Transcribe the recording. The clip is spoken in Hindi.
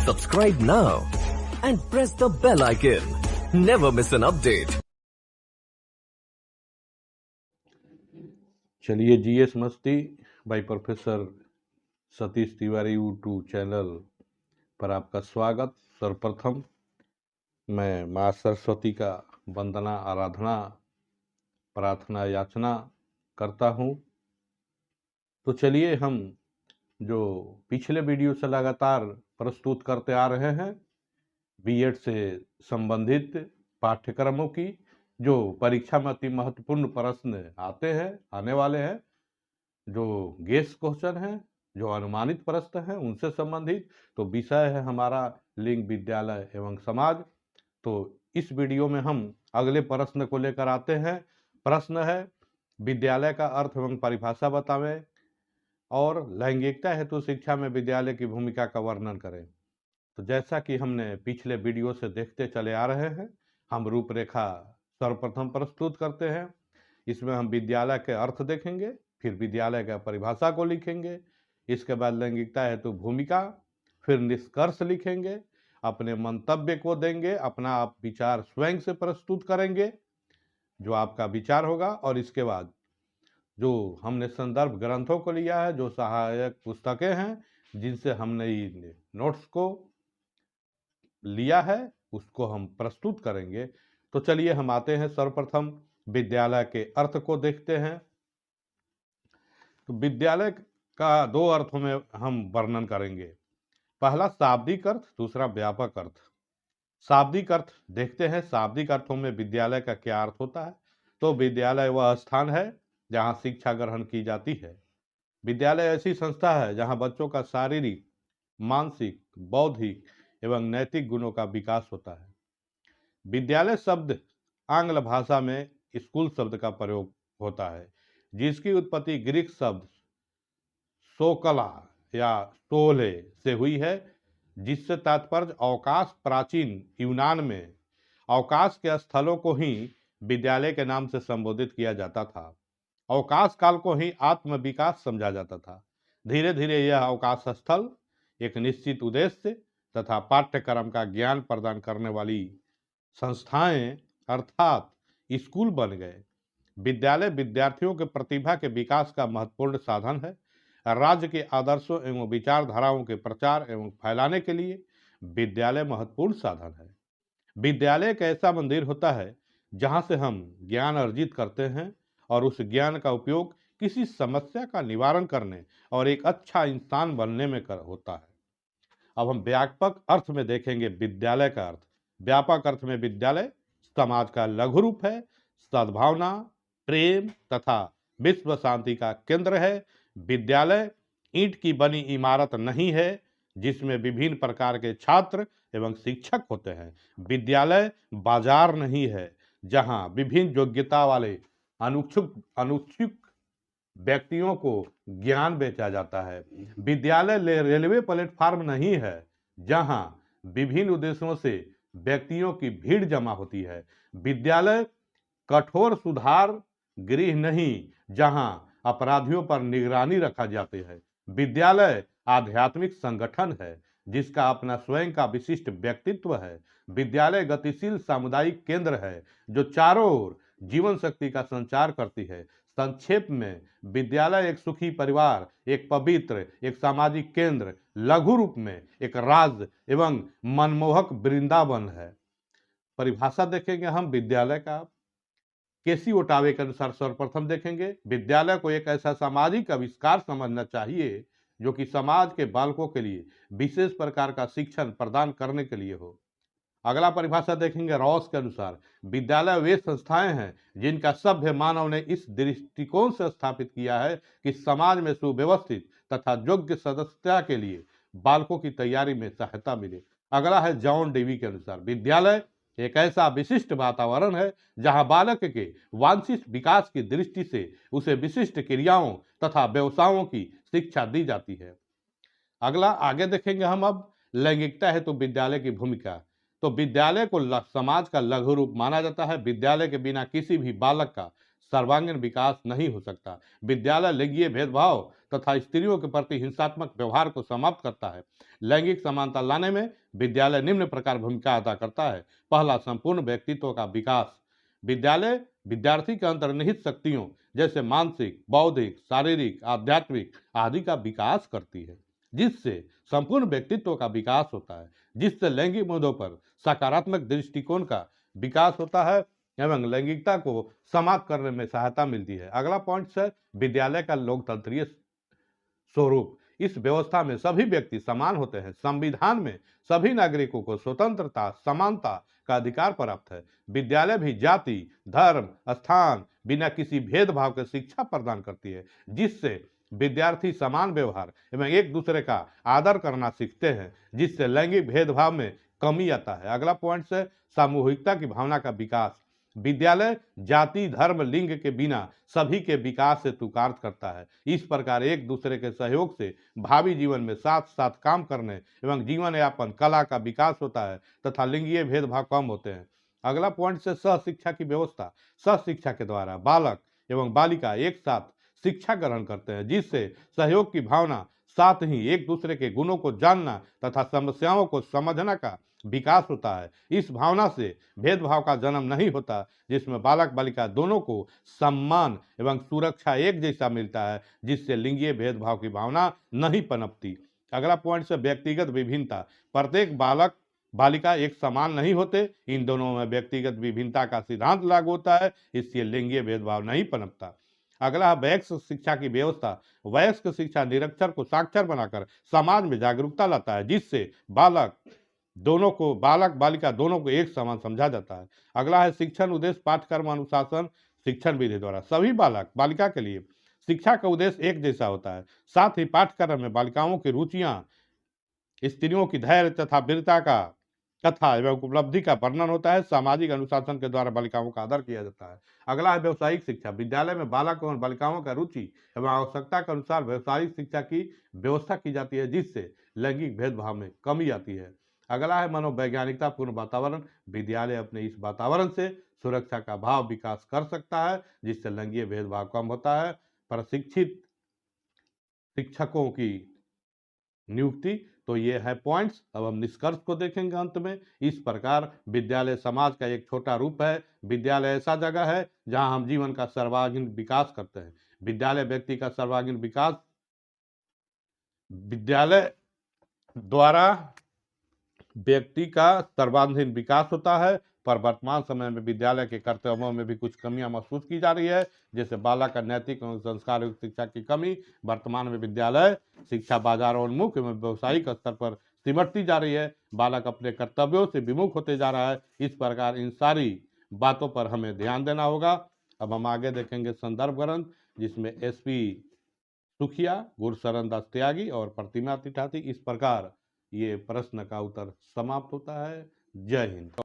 Subscribe now and press the bell icon. Never miss an update. चलिए जीएस मस्ती by professor Satish Tiwari YouTube channel पर आपका स्वागत। सर्वप्रथम मैं माँ सरस्वती का वंदना आराधना प्रार्थना याचना करता हूँ। तो चलिए हम जो पिछले वीडियो से लगातार प्रस्तुत करते आ रहे हैं बीएड से संबंधित पाठ्यक्रमों की जो परीक्षा में अति महत्वपूर्ण प्रश्न आने वाले हैं, जो गेस क्वेश्चन हैं, जो अनुमानित प्रश्न हैं उनसे संबंधित। तो विषय है हमारा लिंग विद्यालय एवं समाज। तो इस वीडियो में हम अगले प्रश्न को लेकर आते हैं। प्रश्न है विद्यालय का अर्थ एवं परिभाषा बतावें और लैंगिकता हेतु शिक्षा में विद्यालय की भूमिका का वर्णन करें। तो जैसा कि हमने पिछले वीडियो से देखते चले आ रहे हैं, हम रूपरेखा सर्वप्रथम प्रस्तुत करते हैं। इसमें हम विद्यालय के अर्थ देखेंगे, फिर विद्यालय का परिभाषा को लिखेंगे, इसके बाद लैंगिकता हेतु भूमिका, फिर निष्कर्ष लिखेंगे, अपने मंतव्य को देंगे, अपना आप विचार स्वयं से प्रस्तुत करेंगे जो आपका विचार होगा। और इसके बाद जो हमने संदर्भ ग्रंथों को लिया है, जो सहायक पुस्तकें हैं जिनसे हमने इन नोट्स को लिया है, उसको हम प्रस्तुत करेंगे। तो चलिए हम आते हैं सर्वप्रथम विद्यालय के अर्थ को देखते हैं। तो विद्यालय का दो अर्थों में हम वर्णन करेंगे, पहला शाब्दिक अर्थ, दूसरा व्यापक अर्थ। शाब्दिक अर्थ देखते हैं, शाब्दिक अर्थों में विद्यालय का क्या अर्थ होता है। तो विद्यालय वह स्थान है जहां शिक्षा ग्रहण की जाती है। विद्यालय ऐसी संस्था है जहां बच्चों का शारीरिक, मानसिक, बौद्धिक एवं नैतिक गुणों का विकास होता है। विद्यालय शब्द आंग्ल भाषा में स्कूल शब्द का प्रयोग होता है, जिसकी उत्पत्ति ग्रीक शब्द सोकला या सोले से हुई है, जिससे तात्पर्य अवकाश। प्राचीन यूनान में अवकाश के स्थलों को ही विद्यालय के नाम से संबोधित किया जाता था। अवकाश काल को ही आत्म विकास समझा जाता था। धीरे धीरे यह अवकाश स्थल एक निश्चित उद्देश्य तथा पाठ्यक्रम का ज्ञान प्रदान करने वाली संस्थाएं अर्थात स्कूल बन गए। विद्यालय विद्यार्थियों के प्रतिभा के विकास का महत्वपूर्ण साधन है। राज्य के आदर्शों एवं विचारधाराओं के प्रचार एवं फैलाने के लिए विद्यालय महत्वपूर्ण साधन है। विद्यालय एक ऐसा मंदिर होता है जहां से हम ज्ञान अर्जित करते हैं और उस ज्ञान का उपयोग किसी समस्या का निवारण करने और एक अच्छा इंसान बनने में होता है। अब हम व्यापक अर्थ में देखेंगे विद्यालय का अर्थ। व्यापक अर्थ में विद्यालय समाज का लघु रूप है, सद्भावना, प्रेम तथा विश्व शांति का केंद्र है। विद्यालय ईंट की बनी इमारत नहीं है जिसमें विभिन्न प्रकार के छात्र एवं शिक्षक होते हैं। विद्यालय बाजार नहीं है जहां विभिन्न योग्यता वाले अनुच्छुक व्यक्तियों को ज्ञान बेचा जाता है। विद्यालय रेलवे प्लेटफार्म नहीं है जहां विभिन्न उद्देश्यों से व्यक्तियों की भीड़ जमा होती है। विद्यालय कठोर सुधार गृह नहीं जहां अपराधियों पर निगरानी रखा जाती है। विद्यालय आध्यात्मिक संगठन है जिसका अपना स्वयं का विशिष्ट व्यक्तित्व है। विद्यालय गतिशील सामुदायिक केंद्र है जो चारों ओर जीवन शक्ति का संचार करती है। संक्षेप में विद्यालय एक सुखी परिवार, एक पवित्र, एक सामाजिक केंद्र, लघु रूप में एक राज्य एवं मनमोहक वृंदावन है। परिभाषा देखेंगे हम विद्यालय का। केसी ओटावे के अनुसार सर्वप्रथम देखेंगे, विद्यालय को एक ऐसा सामाजिक आविष्कार समझना चाहिए जो कि समाज के बालकों के लिए विशेष प्रकार का शिक्षण प्रदान करने के लिए हो। अगला परिभाषा देखेंगे रॉस के अनुसार, विद्यालय वे संस्थाएं हैं जिनका सभ्य मानव ने इस दृष्टिकोण से स्थापित किया है कि समाज में सुव्यवस्थित तथा योग्य सदस्यता के लिए बालकों की तैयारी में सहायता मिले। अगला है जॉन डेवी के अनुसार, विद्यालय एक ऐसा विशिष्ट वातावरण है जहां बालक के वांछित विकास की दृष्टि से उसे विशिष्ट क्रियाओं तथा व्यवसायों की शिक्षा दी जाती है। अगला आगे देखेंगे हम अब लैंगिकता है तो विद्यालय की भूमिका। तो विद्यालय को समाज का लघु रूप माना जाता है। विद्यालय के बिना किसी भी बालक का सर्वांगीण विकास नहीं हो सकता। विद्यालय लिंगीय भेदभाव तथा स्त्रियों के प्रति हिंसात्मक व्यवहार को समाप्त करता है। लैंगिक समानता लाने में विद्यालय निम्न प्रकार भूमिका अदा करता है। पहला, संपूर्ण व्यक्तित्व का विकास। विद्यालय विद्यार्थी के अंतर्निहित शक्तियों जैसे मानसिक, बौद्धिक, शारीरिक, आध्यात्मिक आदि का विकास करती है, जिससे संपूर्ण व्यक्तित्व का विकास होता है, जिससे लैंगिक मुद्दों पर सकारात्मक दृष्टिकोण का विकास होता है एवं लैंगिकता को समाप्त करने में सहायता मिलती है। अगला पॉइंट है विद्यालय का लोकतंत्रीय स्वरूप। इस व्यवस्था में सभी व्यक्ति समान होते हैं। संविधान में सभी नागरिकों को स्वतंत्रता, समानता का अधिकार प्राप्त है। विद्यालय भी जाति, धर्म, स्थान बिना किसी भेदभाव के शिक्षा प्रदान करती है, जिससे विद्यार्थी समान व्यवहार एवं एक दूसरे का आदर करना सीखते हैं, जिससे लैंगिक भेदभाव में कमी आता है। अगला पॉइंट है सामूहिकता की भावना का विकास। विद्यालय जाति, धर्म, लिंग के बिना सभी के विकास हेतु कार्य करता है। इस प्रकार एक दूसरे के सहयोग से भावी जीवन में साथ साथ काम करने एवं जीवन यापन कला का विकास होता है तथा लिंगीय भेदभाव कम होते हैं। अगला पॉइंट से सहशिक्षा की व्यवस्था। सहशिक्षा के द्वारा बालक एवं बालिका एक साथ शिक्षा ग्रहण करते हैं, जिससे सहयोग की भावना, साथ ही एक दूसरे के गुणों को जानना तथा समस्याओं को समझने का विकास होता है। इस भावना से भेदभाव का जन्म नहीं होता, जिसमें बालक बालिका दोनों को सम्मान एवं सुरक्षा एक जैसा मिलता है, जिससे लिंगीय भेदभाव की भावना नहीं पनपती। अगला पॉइंट से व्यक्तिगत विभिन्नता। प्रत्येक बालक बालिका एक समान नहीं होते, इन दोनों में व्यक्तिगत विभिन्नता का सिद्धांत लागू होता है, इससे लिंगीय भेदभाव नहीं पनपता। अगला वयस्क शिक्षा की व्यवस्था। वयस्क शिक्षा निरक्षर को साक्षर बनाकर समाज में जागरूकता लाता है, जिससे बालक बालिका दोनों को एक समान समझा जाता है। अगला है शिक्षण उद्देश्य, पाठ्यक्रम, अनुशासन, शिक्षण विधि द्वारा सभी बालक बालिका के लिए शिक्षा का उद्देश्य एक जैसा होता है। साथ ही पाठ्यक्रम में बालिकाओं की रुचियां, स्त्रियों की धैर्य तथा वीरता का कथा एवं उपलब्धि का वर्णन होता है। सामाजिक अनुशासन के द्वारा बालिकाओं का आदर किया जाता है। अगला है व्यवसायिक शिक्षा। विद्यालय में बालक और बालिकाओं का रुचि एवं आवश्यकता के अनुसार व्यवसायिक शिक्षा की व्यवस्था की जाती है, जिससे लैंगिक भेदभाव में कमी आती है। अगला है मनोवैज्ञानिकता पूर्ण वातावरण। विद्यालय अपने इस वातावरण से सुरक्षा का भाव विकास कर सकता है, जिससे लैंगिक भेदभाव कम होता है। प्रशिक्षित शिक्षकों की नियुक्ति। तो ये है पॉइंट्स। अब हम निष्कर्ष को देखेंगे अंत में। इस प्रकार विद्यालय समाज का एक छोटा रूप है। विद्यालय ऐसा जगह है जहां हम जीवन का सर्वांगीण विकास करते हैं। विद्यालय व्यक्ति का सर्वांगीण विकास, विद्यालय द्वारा व्यक्ति का सर्वांगीण विकास होता है। पर वर्तमान समय में विद्यालय के कर्तव्यों में भी कुछ कमियां महसूस की जा रही है, जैसे बालक का नैतिक एवं संस्कार युक्त शिक्षा की कमी। वर्तमान में विद्यालय शिक्षा बाजारोन्मुख एवं व्यवसायिक स्तर पर सिमटती जा रही है। बालक अपने कर्तव्यों से विमुख होते जा रहा है। इस प्रकार इन सारी बातों पर हमें ध्यान देना होगा। अब हम आगे देखेंगे संदर्भ ग्रंथ, जिसमें SP सुखिया, गुरशरण दास त्यागी और प्रतिमा त्रिपाठी। इस प्रकार ये प्रश्न का उत्तर समाप्त होता है। जय हिंद।